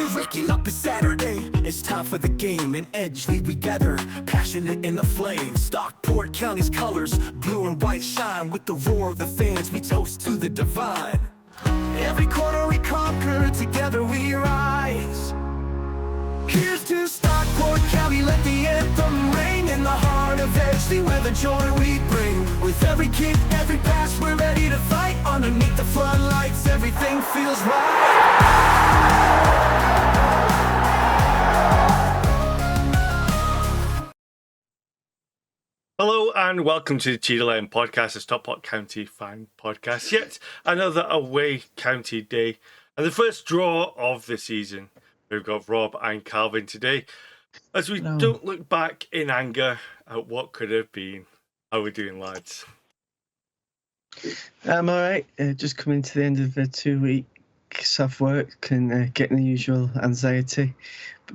We're waking up, it's Saturday. It's time for the game. In Edgeley we gather, passionate in the flame. Stockport County's colors, blue and white, shine. With the roar of the fans, we toast to the divine. Every corner we conquer, together we rise. Here's to Stockport County, let the anthem ring. In the heart of Edgeley, where the joy we bring. With every kick, every pass, we're ready to fight. Underneath the floodlights, everything feels right. Hello and welcome to the PODBEAN podcast, a Stockport County fan podcast. Yet another away county day and the first draw of the season. We've got Rob and Calvin today as we don't look back in anger at what could have been. How are we doing, lads? I'm alright. Just coming to the end of 2 weeks off work and getting the usual anxiety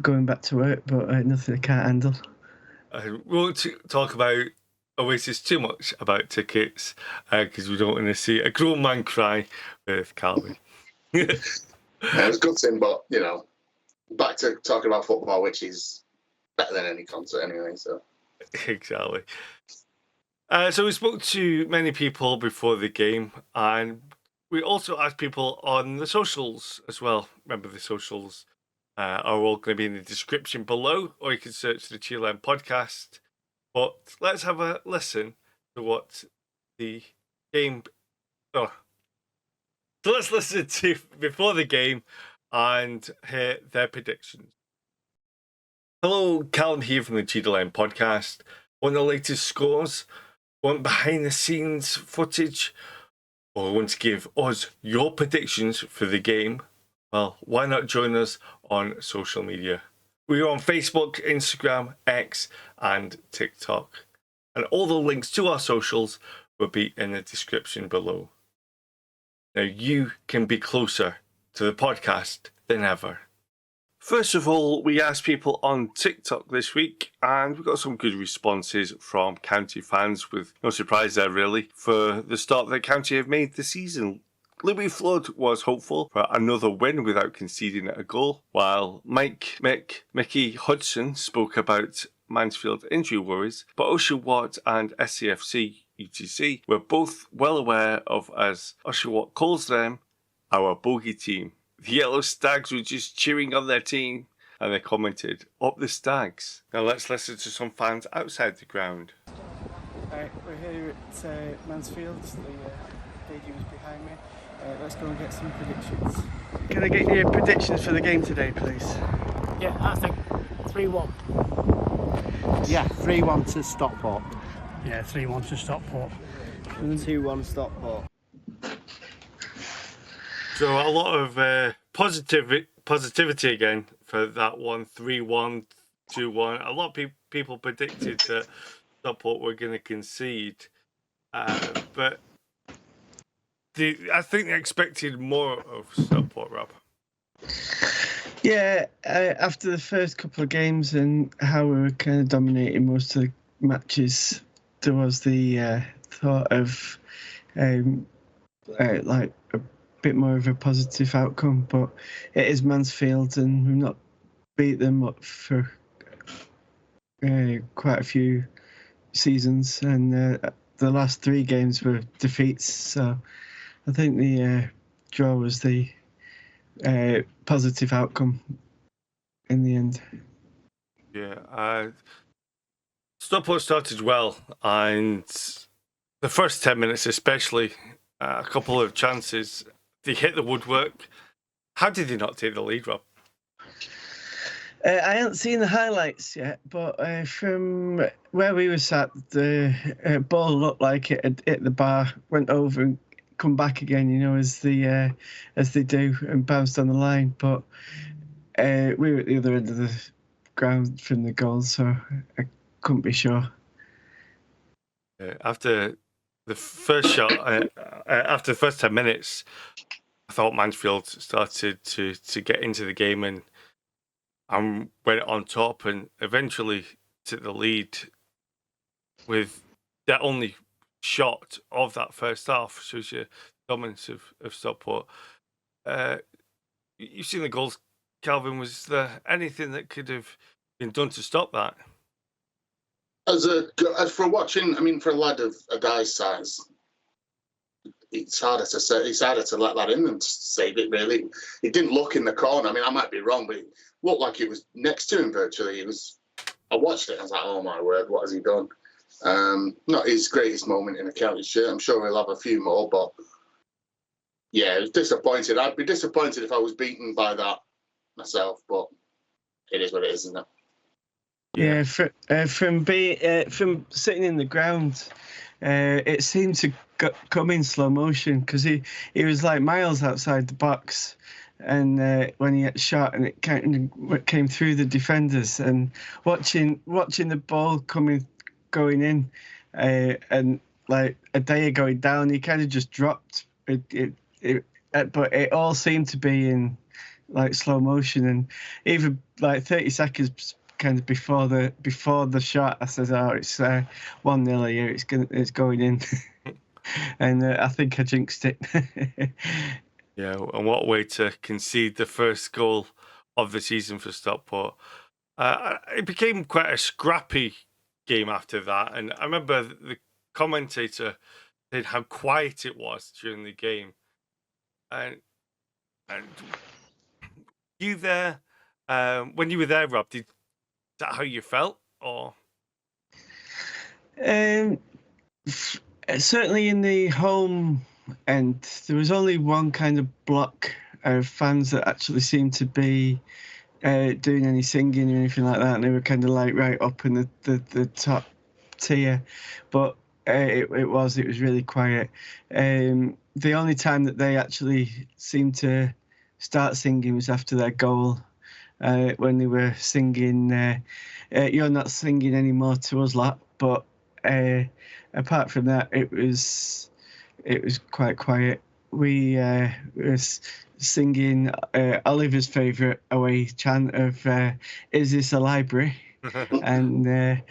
going back to work, but nothing I can't handle. We won't talk about Oasis too much about tickets because we don't want to see a grown man cry with Calvin. It was gutting, but you know, back to talking about football, which is better than any concert anyway. So exactly. So we spoke to many people before the game, and we also asked people on the socials as well. Remember, the socials are all going to be in the description below, or you can search the PODBEAN podcast. But let's have a listen to what the game... So let's listen to before the game and hear their predictions. Hello, Callum here from the PODBEAN podcast. Want the latest scores? Want behind-the-scenes footage? Or want to give us your predictions for the game? Well, why not join us on social media? We're on Facebook, Instagram, X, and TikTok. And all the links to our socials will be in the description below. Now you can be closer to the podcast than ever. First of all, we asked people on TikTok this week, and we got some good responses from county fans, with no surprise there really, for the start that county have made this season. Louis Flood was hopeful for another win without conceding a goal, while Mickey Hudson spoke about Mansfield injury worries, but Usher Watt and SCFC UTC were both well aware of, as Usher Watt calls them, our bogey team. The Yellow Stags were just cheering on their team, and they commented, "Up the Stags." Now let's listen to some fans outside the ground. Alright, we're here at Mansfield, the stadium is behind me. Let's go and get some predictions. Can I get your predictions for the game today, please? Yeah, I think 3-1. Yeah, 3-1 to Stockport. Yeah, 3-1 to Stockport. 2-1 Stockport. So a lot of positivity again for that one. 3-1, 2-1. A lot of people predicted that Stockport were going to concede, but I think they expected more of Stockport, Rob. Yeah, after the first couple of games and how we were kind of dominating most of the matches, there was the thought of like a bit more of a positive outcome. But it is Mansfield, and we've not beat them up for quite a few seasons, and the last 3 games were defeats. So I think the draw was the positive outcome in the end. Yeah, Stockport started well, and the first 10 minutes especially, a couple of chances, they hit the woodwork. How did they not take the lead, Rob? I haven't seen the highlights yet, but from where we were sat, the ball looked like it had hit the bar, went over and come back again, you know, as they do, and bounced on the line. But we were at the other end of the ground from the goal, so I couldn't be sure. After the first shot, after the first 10 minutes, I thought Mansfield started to get into the game and went on top, and eventually took the lead with their only shot of that first half. Shows you the dominance of Stockport. You've seen the goals, Calvin, was there anything that could have been done to stop that? As for watching, I mean, for a lad of a guy's size, it's harder to say. It's harder to let that in than to save it. Really, it didn't look in the corner. I mean, I might be wrong, but it looked like it was next to him virtually. It was. I watched it. I was like, oh my word, what has he done? Not his greatest moment in a county shirt. I'm sure he'll have a few more, but yeah, it was disappointed. I'd be disappointed if I was beaten by that myself, but it is what it is, isn't it? Yeah, from sitting in the ground, it seemed to come in slow motion because he was like miles outside the box, and when he had shot and it came through the defenders, and watching the ball going in, and like a day going down, he kind of just dropped. But it all seemed to be in like slow motion, and even like 30 seconds kind of before the shot, I said, "Oh, it's 1-0 here. It's going in," and I think I jinxed it. Yeah, and what a way to concede the first goal of the season for Stockport. It became quite a scrappy game after that, and I remember the commentator said how quiet it was during the game. And you there, when you were there, Rob, is that how you felt, or? Certainly in the home end, there was only one kind of block of fans that actually seemed to be doing any singing or anything like that, and they were kind of like right up in the top tier, but it was really quiet. The only time that they actually seemed to start singing was after their goal, when they were singing "You're Not Singing Anymore" to us lot, but apart from that, it was quite quiet. We were singing Oliver's favourite away chant of "Is this a library?" and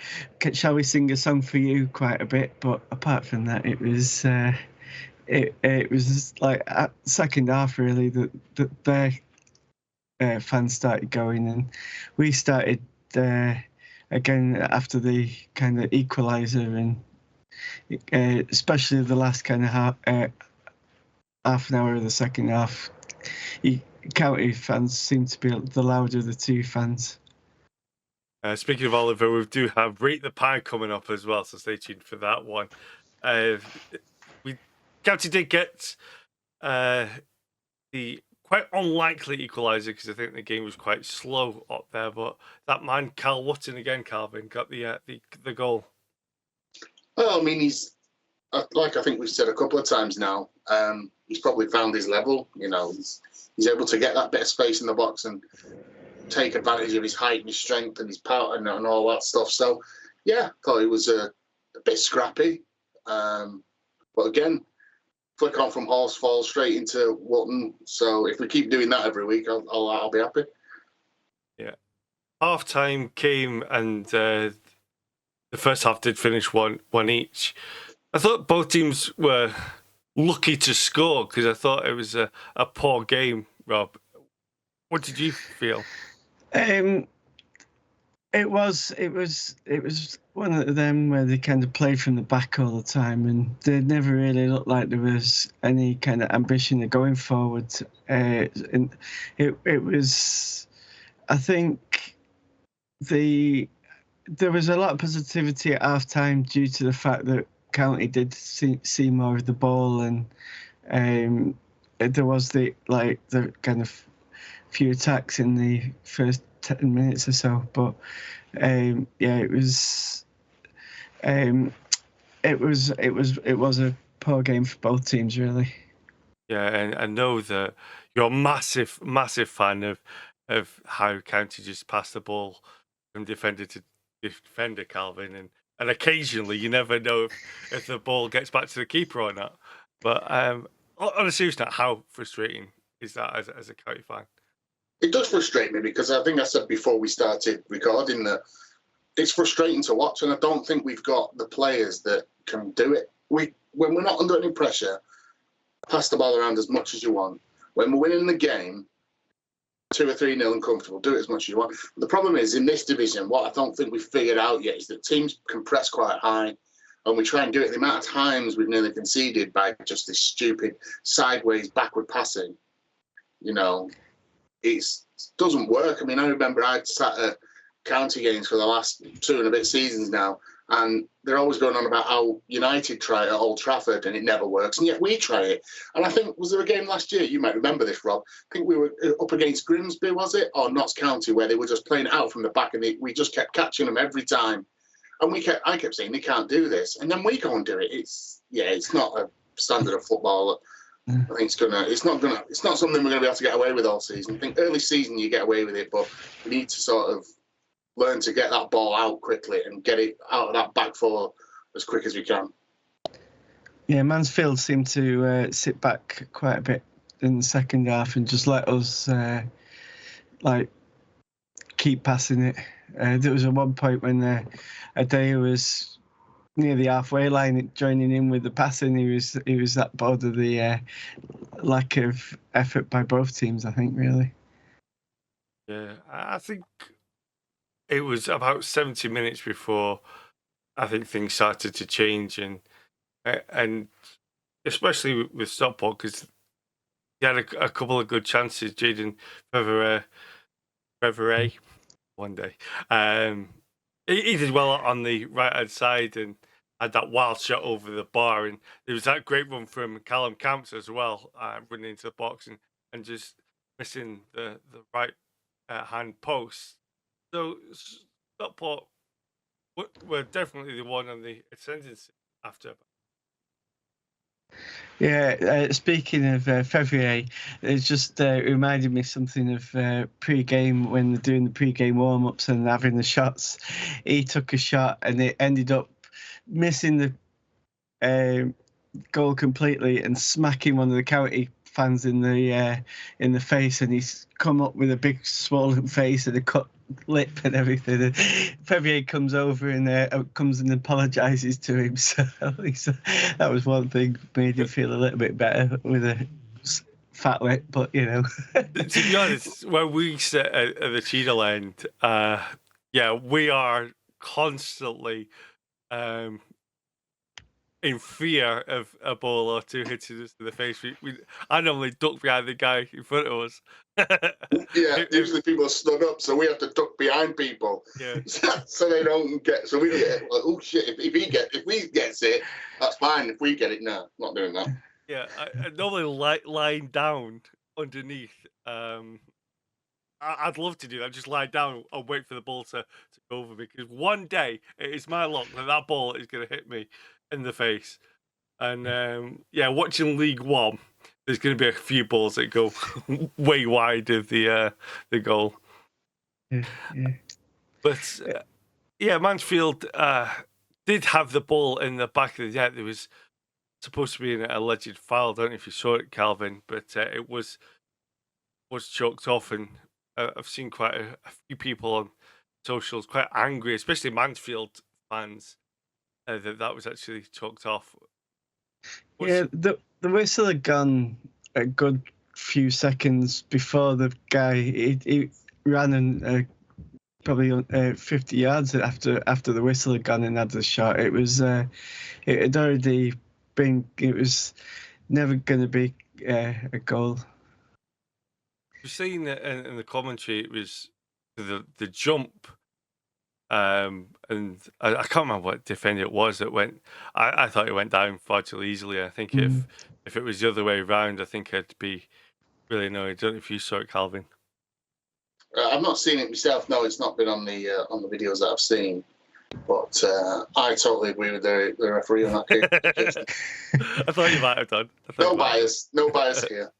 "Shall we sing a song for you?" quite a bit. But apart from that, it was it was like at second half really that their fans started going, and we started again after the kind of equaliser, and especially the last kind of half an hour of the second half, county fans seem to be the louder of the two fans. Speaking of Oliver, we do have Rate the Pie coming up as well, so stay tuned for that one. County did get the quite unlikely equaliser because I think the game was quite slow up there, but that man Cal Wotton again, Calvin, got the goal. Well, I mean, he's like I think we've said a couple of times now. He's probably found his level. You know, he's able to get that bit of space in the box and take advantage of his height and his strength and his power and all that stuff. So, yeah, thought he was a bit scrappy. But again, flick on from horse falls straight into Wotton. So if we keep doing that every week, I'll be happy. Yeah. Half time came and the first half did finish one each. I thought both teams were lucky to score because I thought it was a poor game, Rob. What did you feel? It was one of them where they kind of played from the back all the time, and they never really looked like there was any kind of ambition of going forward. And it was, I think, there was a lot of positivity at half time due to the fact that County did see more of the ball, and there was the kind of few attacks in the first 10 minutes or so, but it was a poor game for both teams really. Yeah, and I know that you're a massive fan of how County just passed the ball from defender to defender, Calvin, and occasionally you never know if the ball gets back to the keeper or not. But on a serious note, how frustrating is that as a County fan? It does frustrate me because I think I said before we started recording that it's frustrating to watch, and I don't think we've got the players that can do it. When we're not under any pressure, pass the ball around as much as you want. When we're winning the game, 2 or 3-0 and comfortable. Do it as much as you want. The problem is, in this division, what I don't think we've figured out yet is that teams can press quite high, and we try and do it the amount of times we've nearly conceded by just this stupid sideways backward passing. You know, it doesn't work. I mean, I remember I'd sat at county games for the last 2 and a bit seasons now, and they're always going on about how United try it at Old Trafford and it never works, and yet we try it. And I think, was there a game last year, you might remember this, Rob, I think we were up against Grimsby, was it, or Notts County, where they were just playing it out from the back, and we just kept catching them every time. And I kept saying, they can't do this, and then we go and do it. It's not a standard of football. I think it's not something we're going to be able to get away with all season. I think early season you get away with it, but we need to sort of learn to get that ball out quickly and get it out of that back four as quick as we can. Yeah, Mansfield seemed to sit back quite a bit in the second half and just let us keep passing it. There was at one point when Adair was near the halfway line, joining in with the passing. He was that bored of the lack of effort by both teams, I think, really. Yeah, I think it was about 70 minutes before I think things started to change, and especially with Stockport, because he had a couple of good chances. Jaden Feveray, one day. He did well on the right-hand side and had that wild shot over the bar, and there was that great run from Callum Camps as well, running into the box and just missing the right hand post. So Stockport were definitely the one on the ascendancy after. Yeah, speaking of Fevrier, it just reminded me something of pre-game when they're doing the pre-game warm-ups and having the shots. He took a shot and it ended up missing the goal completely and smacking one of the county fans in the face, and he's come up with a big swollen face and a cut lip and everything. And Fevrier comes over and comes and apologises to him. So that was one thing, made him feel a little bit better with a fat lip. But to be honest, when we sit at the Cheadle end, we are constantly in fear of a ball or two hitting us in the face. I normally duck behind the guy in front of us. Usually people stood up, so we have to duck behind people. Yeah. So they don't get. So we don't get. Like, oh shit! If he gets it, that's fine. If we get it, no, not doing that. Yeah, I normally lying down underneath. I'd love to do that. Just lie down and wait for the ball to go over, because one day it is my luck that ball is going to hit me in the face. And watching League One, there's going to be a few balls that go way wide of the goal. Yeah. But Mansfield did have the ball in the back of the net. There was supposed to be an alleged foul. I don't know if you saw it, Calvin, but it was choked off, and I've seen quite a few people on socials quite angry, especially Mansfield fans, that was actually chalked off. The whistle had gone a good few seconds before the guy. He ran and probably 50 yards after the whistle had gone and had the shot. It was it had already been. It was never going to be a goal. You've seen that in the commentary. It was the jump. And I can't remember what defender it was that went. I thought it went down far too easily. I think if it was the other way around, I think I'd be really annoyed. I don't know if you saw it, Calvin. I've not seen it myself. No, it's not been on the videos that I've seen. But I totally agree with the referee on that case. I thought you might have done. No bias here.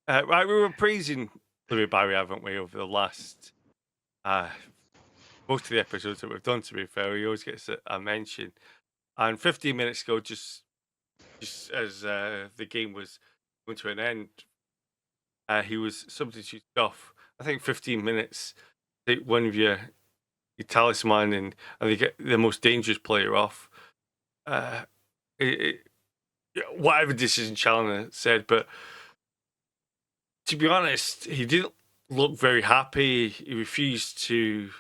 Right, we were praising Louis Barry, haven't we, over the last. Most of the episodes that we've done, to be fair, he always gets a mention. And 15 minutes ago, just as the game was coming to an end, he was substituted off. I think 15 minutes, take one of your talisman and they get the most dangerous player off. Whatever decision Challoner said, but to be honest, he didn't looked very happy. He refused to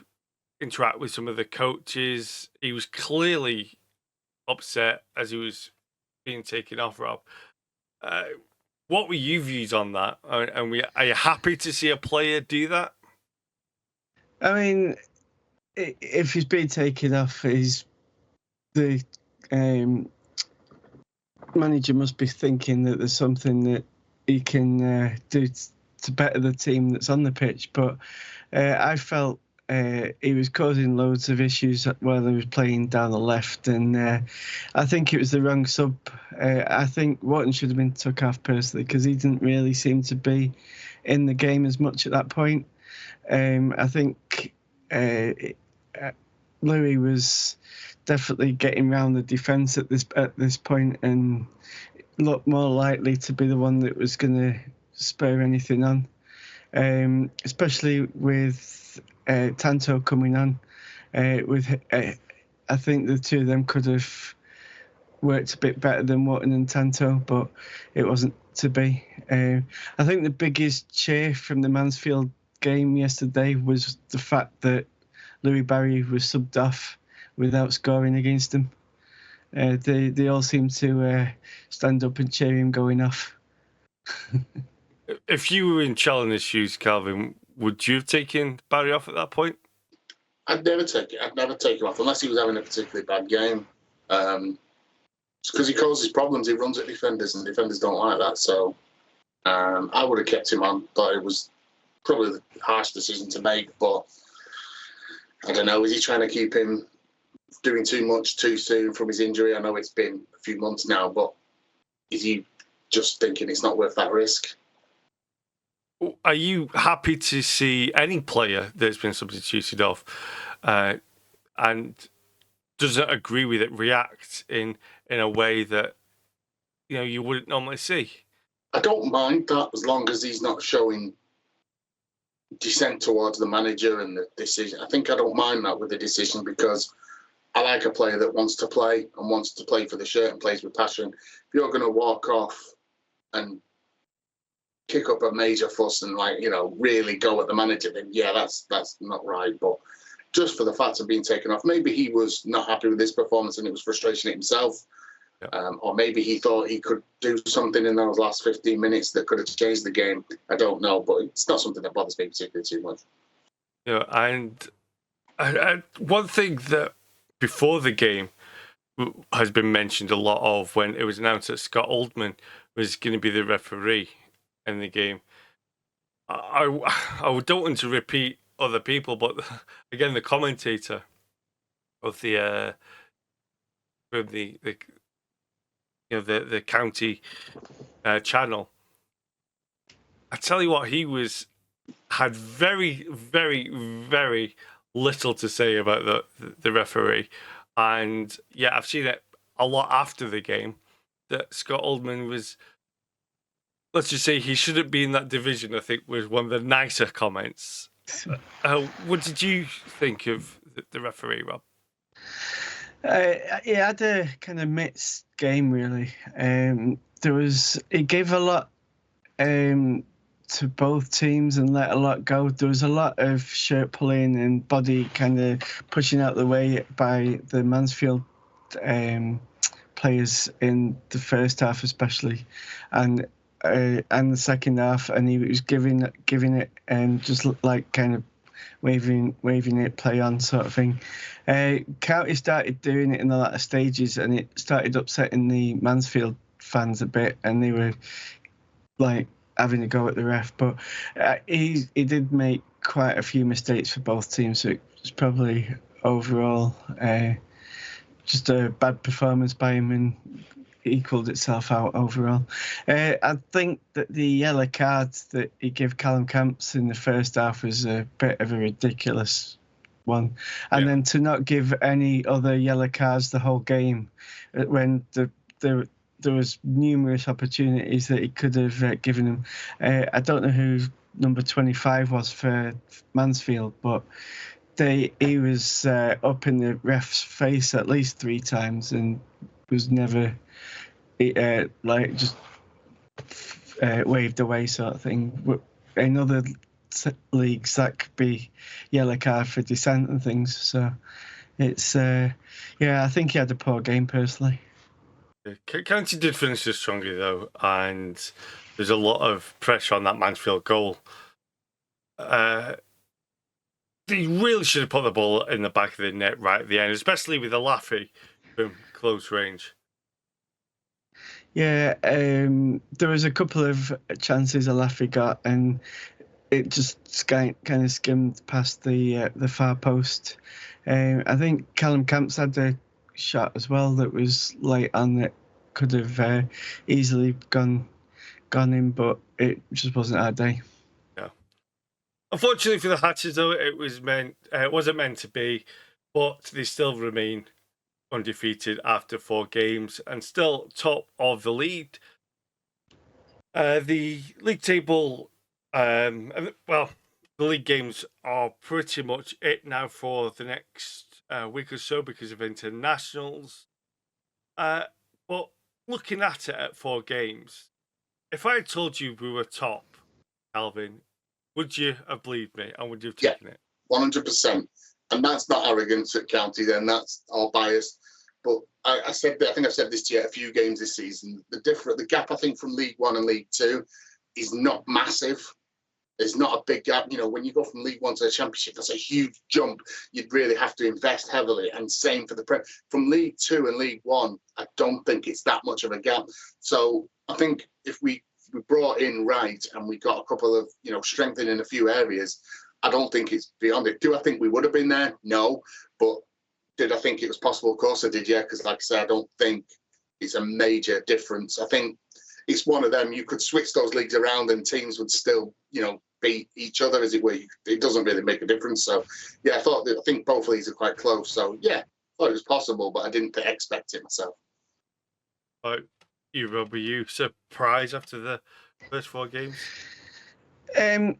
interact with some of the coaches. He was clearly upset as he was being taken off, Rob. What were your views on that? And are you happy to see a player do that? I mean, if he's been taken off, the manager must be thinking that there's something that he can do to better the team that's on the pitch. But I felt he was causing loads of issues while he was playing down the left, and I think it was the wrong sub. I think Wharton should have been took off personally, because he didn't really seem to be in the game as much at that point. I think Louis was definitely getting round the defence at this point and looked more likely to be the one that was going to spur anything on, especially with Tanto coming on. I think the two of them could have worked a bit better than Wharton and Tanto, but it wasn't to be. I think the biggest cheer from the Mansfield game yesterday was the fact that Louis Barry was subbed off without scoring against him. They all seemed to stand up and cheer him going off. If you were in Challinger's shoes, Calvin, would you have taken Barry off at that point? I'd never take him off unless he was having a particularly bad game. Because he causes problems. He runs at defenders, and defenders don't like that. So I would have kept him on, but it was probably the harsh decision to make. But I don't know. Is he trying to keep him doing too much too soon from his injury? I know it's been a few months now, but is he just thinking it's not worth that risk? Are you happy to see any player that's been substituted off and doesn't agree with it react in a way that you wouldn't normally see? I don't mind that, as long as he's not showing dissent towards the manager and the decision. I don't mind that with the decision, because I like a player that wants to play and wants to play for the shirt and plays with passion. If you're going to walk off and kick up a major fuss and really go at the manager, then yeah, that's not right. But just for the fact of being taken off, maybe he was not happy with his performance and it was frustration at himself. Yeah. Or maybe he thought he could do something in those last 15 minutes that could have changed the game. I don't know, but it's not something that bothers me particularly too much. And one thing that before the game has been mentioned a lot of, when it was announced that Scott Oldman was going to be the referee in the game. I don't want to repeat other people, but again, the commentator of the county channel, I tell you what, he had very, very, very little to say about the referee, and yeah, I've seen it a lot after the game that Scott Oldman was. Let's just say he shouldn't be in that division, I think, was one of the nicer comments. What did you think of the referee, Rob? He had a kind of mixed game, really. He gave a lot to both teams and let a lot go. There was a lot of shirt pulling and body kind of pushing out the way by the Mansfield players in the first half, especially, and the second half, and he was giving it just like kind of waving it, play on sort of thing. County started doing it in the latter stages, and it started upsetting the Mansfield fans a bit, and they were like having a go at the ref. But he did make quite a few mistakes for both teams, so it was probably overall just a bad performance by him, and equalled itself out overall. I think that the yellow cards that he gave Callum Camps in the first half was a bit of a ridiculous one. And then to not give any other yellow cards the whole game, when there was numerous opportunities that he could have given him. I don't know who number 25 was for Mansfield, but he was up in the ref's face at least 3 times and was never waved away sort of thing. In other leagues, that could be yellow card for dissent and things. So it's I think he had a poor game personally. County did finish this strongly though, and there's a lot of pressure on that Mansfield goal. They really should have put the ball in the back of the net right at the end, especially with the Laffy from close range. Yeah, there was a couple of chances Alafi got, and it just kind of skimmed past the far post. I think Callum Camps had a shot as well that was late on that could have easily gone in, but it just wasn't our day. Yeah. Unfortunately for the Hatches, though, it wasn't meant to be, but they still remain undefeated after 4 games and still top of the league. The league table, the league games are pretty much it now for the next week or so because of internationals. But looking at it at 4 games, if I had told you we were top, Calvin, would you have believed me and would you have taken it? 100%. And that's not arrogance at County, then that's all biased. But I think I've said this to you a few games this season. The gap, I think, from League One and League Two is not massive. It's not a big gap. You know, when you go from League One to the Championship, that's a huge jump. You'd really have to invest heavily. And same for the Prem. From League Two and League One, I don't think it's that much of a gap. So I think if we brought in right and we got a couple of, strengthening in a few areas, I don't think it's beyond it. Do I think we would have been there? No. But did I think it was possible? Of course I did, yeah, because like I said, I don't think it's a major difference. I think it's one of them, you could switch those leagues around and teams would still, beat each other, as it were. It doesn't really make a difference. So, yeah, I think both leagues are quite close. So, yeah, I thought it was possible, but I didn't expect it myself. You, Rob, were you surprised after the first 4 games? I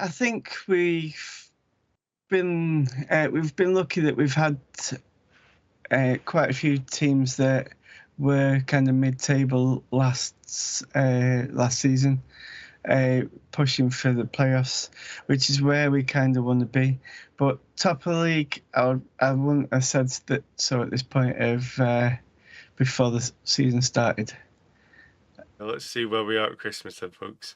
think we've been lucky that we've had quite a few teams that were kind of mid-table last season, pushing for the playoffs, which is where we kind of want to be. But top of the league, I wouldn't have said that so at this point of before the season started. Now let's see where we are at Christmas then, folks.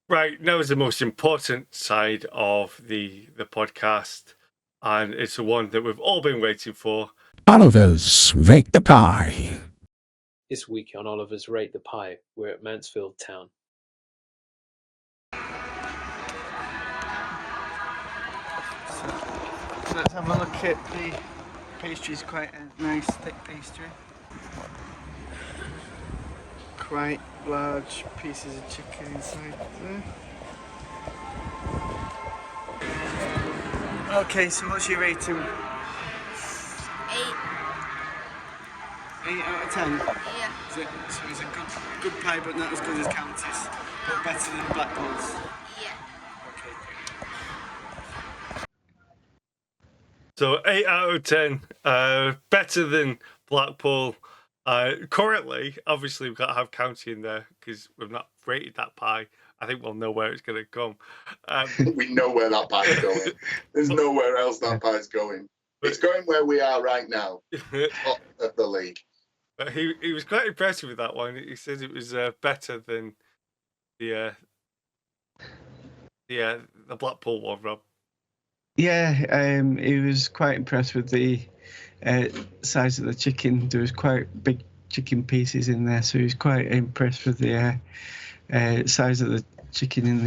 Right, now is the most important side of the podcast, and it's the one that we've all been waiting for. Oliver's Rate the Pie. This week on Oliver's Rate the Pie, we're at Mansfield Town. So let's have a look at the pastry. It's quite a nice thick pastry. Quite large pieces of chicken inside there. Okay, so what's your rating? 8. 8 out of 10? Yeah. So it's a good pie, but not as good as County's, but better than Blackpool's. Yeah. Okay. So 8 out of 10, better than Blackpool. Currently, obviously, we've got to have County in there because we've not rated that pie. I think we'll know where it's going to come. We know where that pie is going. There's nowhere else that pie is going. It's going where we are right now, top of the league. But he was quite impressive with that one. He said it was better than the Blackpool one, Rob. Yeah, he was quite impressed with the size of the chicken. There was quite big chicken pieces in there, so he was quite impressed with the size of the chicken in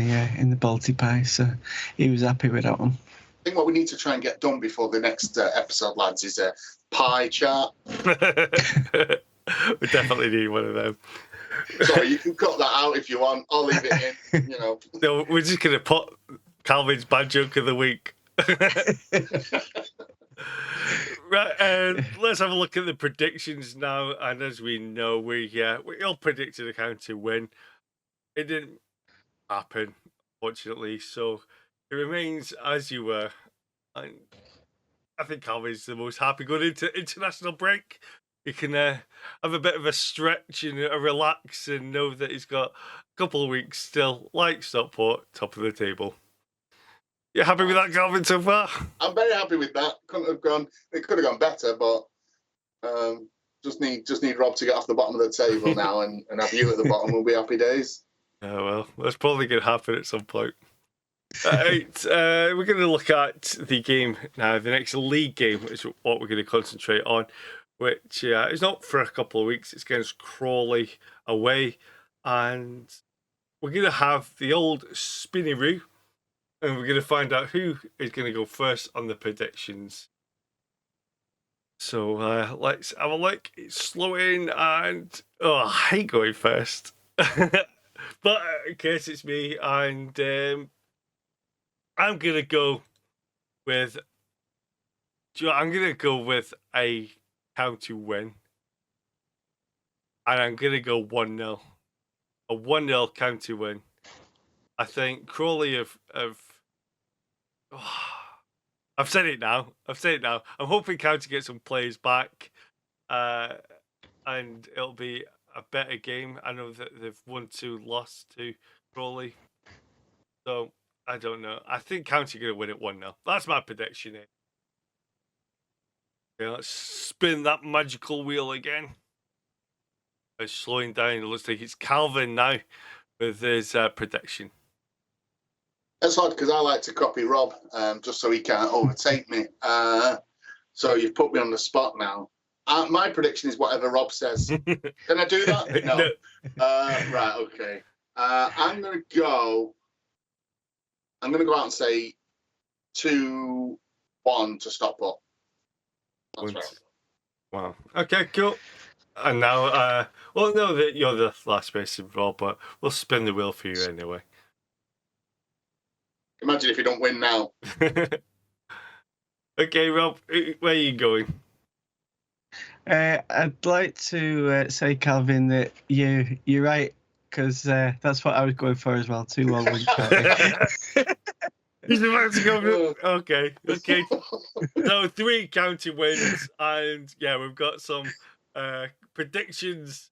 the Balti pie. So he was happy with that one. I think what we need to try and get done before the next episode, lads, is a pie chart. We definitely need one of them. Sorry, you can cut that out if you want. I'll leave it in. No, we're just going to put Calvin's bad joke of the week. Right, let's have a look at the predictions now. And as we know, we all predicted a County win. It didn't happen, fortunately. So it remains as you were. And I think Calvin's the most happy going into international break he can have a bit of a stretch and a relax and know that he's got a couple of weeks still, like Stockport, top of the table. You happy with that, Calvin, so far? I'm very happy with that. It could have gone better, but just need Rob to get off the bottom of the table now and have you at the bottom. We'll be happy days. Oh, well, that's probably going to happen at some point. Right, we're going to look at the game now. The next league game is what we're going to concentrate on, which is not for a couple of weeks. It's against Crawley away, and we're going to have the old spinny-roo, and we're going to find out who is going to go first on the predictions. So let's have a look. Slow in, and I hate going first. But in case it's me, and I'm gonna go with. I'm gonna go with a county win, and I'm gonna go 1-0. A 1-0 county win. I think Crawley have I've said it now. I'm hoping County get some players back, and it'll be a better game. I know that they've won 2, lost to Crawley, so I don't know. I think County are going to win it 1-0. That's my prediction. Okay, let's spin that magical wheel again. It's slowing down. It looks like it's Calvin now with his prediction. That's hard because I like to copy Rob, just so he can't overtake me. So you've put me on the spot now. My prediction is whatever Rob says. Can I do that? No. Right. Okay. I'm gonna go out and say 2-1 to Stockport. That's right. Wow. Okay. Cool. And now, well, no, that you're the last person, Rob, but we'll spin the wheel for you anyway. Imagine if you don't win now. Okay, Rob, where are you going? I'd like to say, Calvin, that you're right, because that's what I was going for as well. 2-1 win. He's about to go. Okay. So 3 county wins, and yeah, we've got some predictions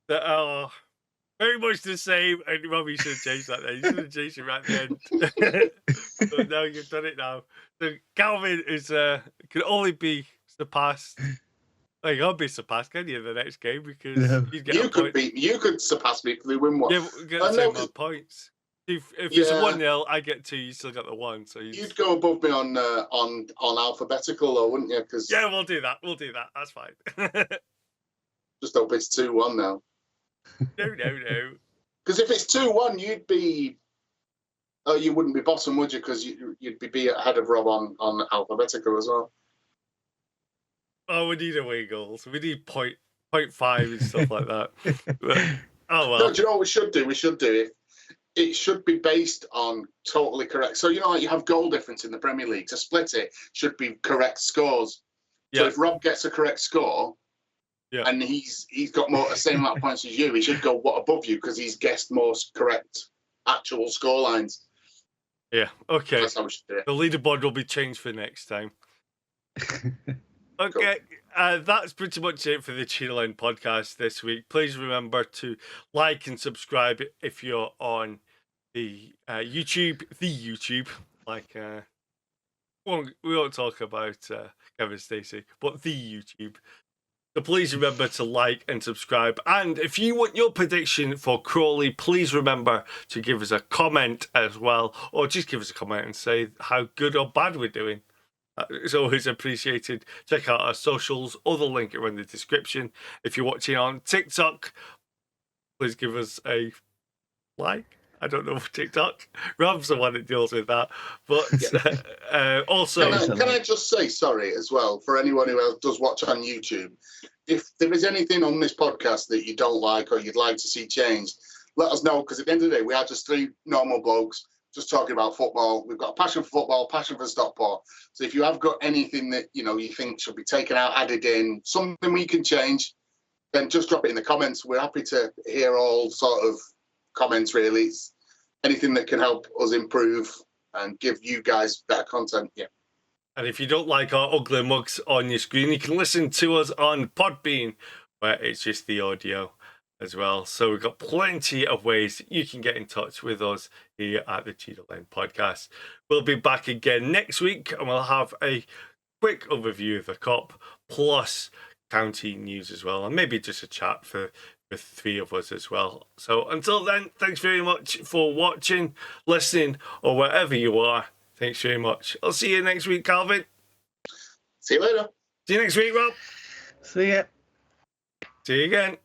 that are very much the same. And Robbie should have changed that then. You should have changed it right then. But now you've done it now. So Calvin is can only be surpassed. Like, I'll be surpassed, can you, in the next game? Because you could surpass me if they win one. Yeah, we'll get the same amount of points. If it's a 1-0, I get 2. You still got the 1. So you'd go above me on alphabetical, though, wouldn't you? Cause yeah, we'll do that. That's fine. Just hope it's 2-1 now. No. Because if it's 2-1, you'd be. Oh, you wouldn't be bottom, would you? Because you'd be ahead of Rob on alphabetical as well. Oh, we need away goals. We need 0.5 and stuff like that. But, oh well. No, do you know what we should do? It should be based on totally correct. So, like you have goal difference in the Premier League. To split it should be correct scores. So if Rob gets a correct score, and he's got the same amount of points as you, he should go above you because he's guessed most correct actual score lines. Yeah, okay. That's how we should do it. The leaderboard will be changed for next time. Okay, cool. That's pretty much it for the Channel End podcast this week. Please remember to like and subscribe if you're on the YouTube. Like, we won't talk about Kevin Stacey, but the YouTube. So please remember to like and subscribe. And if you want your prediction for Crawley, please remember to give us a comment as well, or just give us a comment and say how good or bad we're doing. It's always appreciated. Check out our socials. Other link are in the description. If you're watching on TikTok, please give us a like. I don't know TikTok. Rob's the one that deals with that. But also... Can I just say, sorry, as well, for anyone who else does watch on YouTube, if there is anything on this podcast that you don't like or you'd like to see changed, let us know, because at the end of the day, we are just 3 normal blokes just talking about football. We've got a passion for football, passion for Stockport. So if you have got anything that, you think should be taken out, added in, something we can change, then just drop it in the comments. We're happy to hear all sort of comments, really. It's anything that can help us improve and give you guys better content. Yeah. And if you don't like our ugly mugs on your screen, you can listen to us on Podbean, where it's just the audio as well. So we've got plenty of ways you can get in touch with us here at the Cheadle Lane Podcast. We'll be back again next week, and we'll have a quick overview of the Cup, plus county news as well, and maybe just a chat for the three of us as well. So until then, thanks very much for watching, listening, or wherever you are. Thanks very much. I'll see you next week, Calvin. See you later. See you next week, Rob. See ya. See you again.